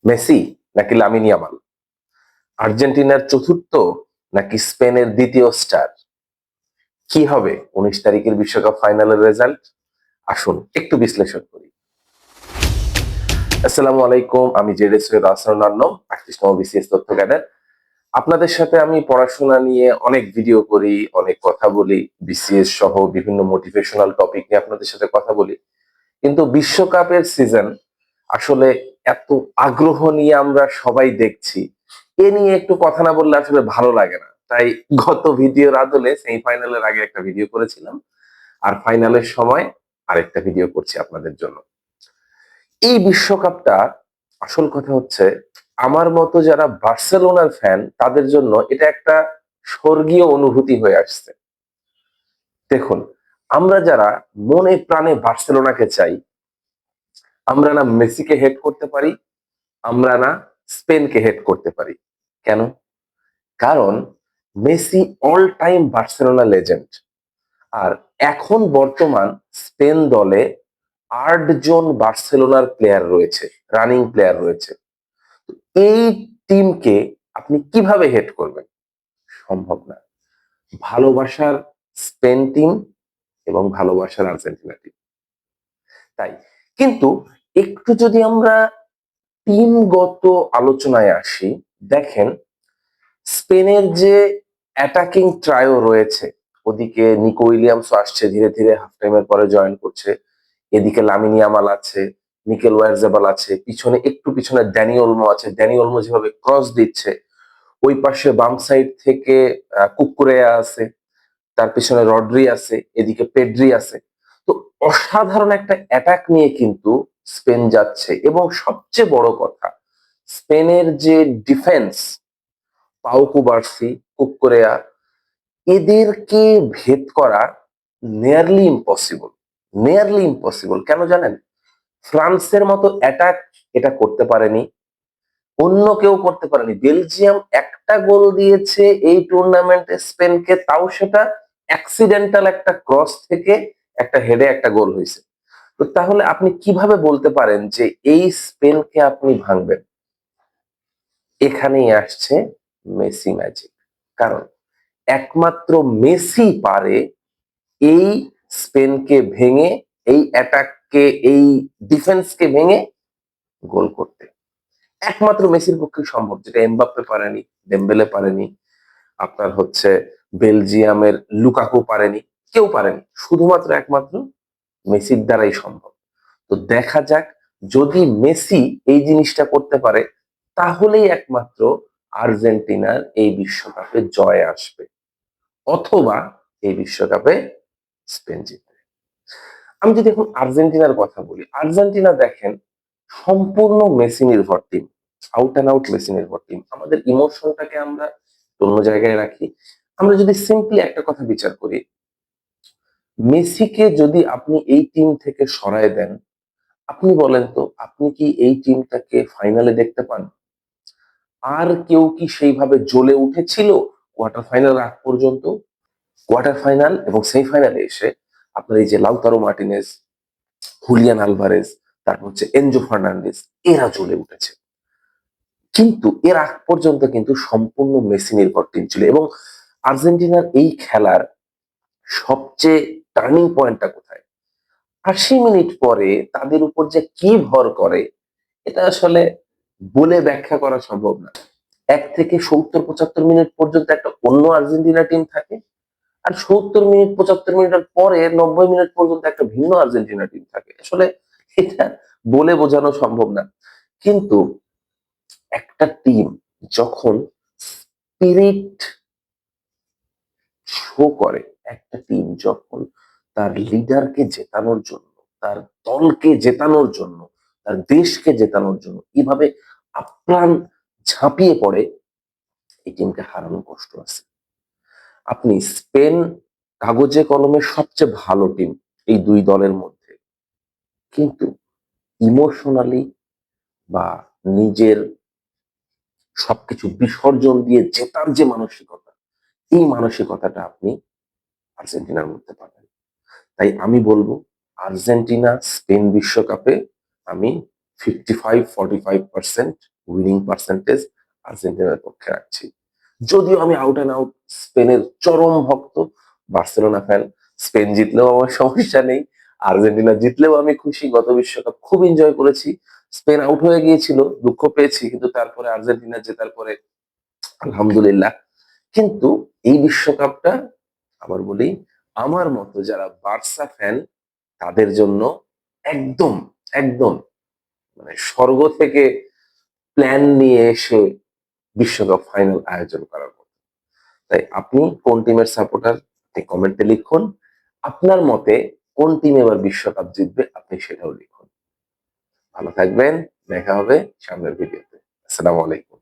Messi নাকি Lamine Yamal? আর্জেন্টিনার চতুর্থ নাকি স্পেনের দ্বিতীয় স্টার? কি হবে 19 তারিখের বিশ্বকাপ ফাইনালের রেজাল্ট? আসুন একটু বিশ্লেষণ করি। আসসালামু আলাইকুম, আমি জেডে সৈয়দ আহসানুল আলম, 38তম বিসিএস তথ্য ক্যাডার। আপনাদের সাথে আমি পড়াশোনা নিয়ে অনেক ভিডিও করি, অনেক কথা বলি, বিসিএস সহ বিভিন্ন মোটিভেশনাল টপিক নিয়ে আপনাদের সাথে কথা বলি। কিন্তু বিশ্বকাপের সিজন আসলে এত আগ্রহ নিয়ে আমরা সবাই দেখছি, এ নিয়ে একটু কথা না বললে আসলে ভালো লাগে না। তাই গত ভিডিওর আদলে সেমিফাইনালের আগে একটা ভিডিও করেছিলাম, আর ফাইনালের সময় আরেকটা ভিডিও করছি আপনাদের জন্য। এই বিশ্বকাপটা আসল কথা হচ্ছে, আমার মতো যারা বার্সেলোনার ফ্যান তাদের জন্য এটা একটা স্বর্গীয় অনুভূতি হয়ে আসছে। দেখুন, আমরা যারা মনে প্রাণে বার্সেলোনাকে চাই, আমরা না মেসিকে হেড করতে পারি, আমরা না স্পেনকে হেড করতে পারি। কেন? কারণ Messi all time Barcelona legend. আর এখন বর্তমান স্পেন দলে 8 জন বার্সেলোনার প্লেয়ার রয়েছে, রানিং প্লেয়ার রয়েছে। এই টিমকে আপনি কিভাবে হেড করবেন? সম্ভব না। ভালোবাসার স্পেন টিম এবং ভালোবাসার আর্জেন্টিনা টিম। তাই কিন্তু একটু যদি আমরা টিমগত আলোচনায় আসি, দেখেন স্পেনের যে অ্যাটাকিং ট্রায়ো রয়েছে, ওদিকে নিকো উইলিয়ামস আসছে ধীরে ধীরে, হাফ টাইমের পরে জয়েন করছে। এদিকে লামিন ইয়ামাল আছে, মিকেল ওয়ারজাবাল আছে, পিছনে একটু পিছনে ড্যানি ওলমো আছে। ড্যানি ওলমো যেভাবে ক্রস দিচ্ছে, ওই পাশে বাম সাইড থেকে কুকুরেয়া আছে, তার পিছনে রড্রি আছে, এদিকে পেড্রি আছে। তো অসাধারণ একটা অ্যাটাক নিয়ে কিন্তু স্পেন যাচ্ছে। এবং সবচেয়ে বড় কথা, স্পেনের যে ডিফেন্স, পাউ কুবার্সি, কুকুরেয়া, এদেরকে ভেদ করা নিয়ারলি ইম্পসিবল। নিয়ারলি ইম্পসিবল কেন জানেন? ফ্রান্সের মতো অ্যাটাক এটা করতে পারেনি, অন্য কেউ করতে পারেনি। বেলজিয়াম একটা গোল দিয়েছে এই টুর্নামেন্টে স্পেনকে, তাও সেটা অ্যাক্সিডেন্টাল একটা ক্রস থেকে একটা হেডে একটা গোল হয়েছে। তো তাহলে আপনি কিভাবে বলতে পারেন যে এই স্পেনকে আপনি ভাঙবেন? এখানেই আসছে মেসি ম্যাজিক। কারণ একমাত্র মেসি পারে এই স্পেনকে ভেঙে, এই অ্যাটাককে, এই ডিফেন্সকে ভেঙে গোল করতে। একমাত্র মেসির পক্ষে সম্ভব, যেটা এমবাপ্পে পারেনি, ডেম্বেলে পারেনি, আপনার হচ্ছে বেলজিয়ামের লুকাকু পারেনি, কেউ পারেনি। শুধুমাত্র একমাত্র মেসির দ্বারাই সম্ভব। তো দেখা যাক, যদি মেসি এই জিনিসটা করতে পারে, তাহলেই একমাত্র আর্জেন্টিনার এই বিশ্বকাপে জয় আসবে, অথবা এই বিশ্বকাপে স্পেন জিতবে। আমি যদি এখন আর্জেন্টিনার কথা বলি, আর্জেন্টিনা দেখেন সম্পূর্ণ মেসি নির্ভর team, out and out Messi নির্ভর টিম। আমাদের ইমোশনটাকে আমরা অন্য জায়গায় রাখি। আমরা যদি সিম্পলি একটা কথা বিচার করি, মেসিকে যদি আপনি এই টিম থেকে সরায় দেন, আপনি বলেন তো, আপনি কি এই টিমটাকে ফাইনালে দেখতে পান? আর কেউ কি সেইভাবে জ্বলে উঠেছিল কোয়ার্টার ফাইনাল আগ পর্যন্ত? কোয়ার্টার ফাইনাল এবং সেমিফাইনালে এসে আপনার এই যে লাউতারো মার্টিনেজ, হুলিয়ান আলভারেজ, তারপর হচ্ছে এনজো ফার্নান্ডেজ, এরা জ্বলে উঠেছে। কিন্তু এর আগ পর্যন্ত কিন্তু সম্পূর্ণ মেসি নির্ভর টিম ছিল। এবং আর্জেন্টিনার এই খেলার সবচেয়ে টার্নিং পয়েন্টটা কোথায়? 80 মিনিট পরে তাদের উপর যে কি ভর করে, এটা আসলে বলে ব্যাখ্যা করা সম্ভব না। 1 থেকে 70-75 মিনিট পর্যন্ত একটা অন্য আর্জেন্টিনা টিম থাকে, আর 70 মিনিট 75 মিনিটের পরে 90 মিনিট পর্যন্ত একটা ভিন্ন আর্জেন্টিনা টিম থাকে। আসলে এটা বলে বোঝানো সম্ভব না। কিন্তু একটা টিম যখন স্পিরিট শো করে, একটা টিম যখন তার লিডারকে জেতানোর জন্য, তার দলকে জেতানোর জন্য, তার দেশকে জেতানোর জন্য এভাবে আপ্রাণ ঝাঁপিয়ে পড়ে, এই টিমকে হারানো কষ্ট আছে। আপনি স্পেন কাগজে কলমে সবচেয়ে ভালো টিম এই দুই দলের মধ্যে, কিন্তু ইমোশনালি বা নিজের সবকিছু বিসর্জন দিয়ে জেতার যে মানসিকতা, এই মানসিকতাটা আপনি আর্জেন্টিনার মধ্যে পাবেন। তাই আমি বলবো, আর্জেন্টিনা স্পেন বিশ্বকাপে আমি 55-45% উইনিং পার্সেন্টেজ আর্জেন্টিনার পক্ষে রাখছি। যদিও আমি আউট অ্যান্ড আউট স্পেনের চরম ভক্ত, বার্সেলোনা ফ্যান। স্পেন জিতলেও আমার সমস্যা নেই, আর্জেন্টিনা জিতলেও আমি খুশি। গত বিশ্বকাপ খুব এনজয় করেছি। স্পেন আউট হয়ে গিয়েছিল, দুঃখ পেয়েছি, কিন্তু তারপরে আর্জেন্টিনা জেতার পরে আলহামদুলিল্লাহ। কিন্তু এই বিশ্বকাপটা আবার বলি, আমার মতো যারা বার্সা ফ্যান তাদের জন্য একদম একদম মানে স্বর্গ থেকে প্ল্যান নিয়ে এসে বিশ্বকাপ ফাইনাল আয়োজন করার মতো। তাই আপনি কোন টিমের সাপোর্টার, আপনি কমেন্টে লিখুন। আপনার মতে কোন টিম এবার বিশ্বকাপ জিতবে আপনি সেটাও লিখুন। ভালো থাকবেন, দেখা হবে সামনের ভিডিওতে। আসসালামু আলাইকুম।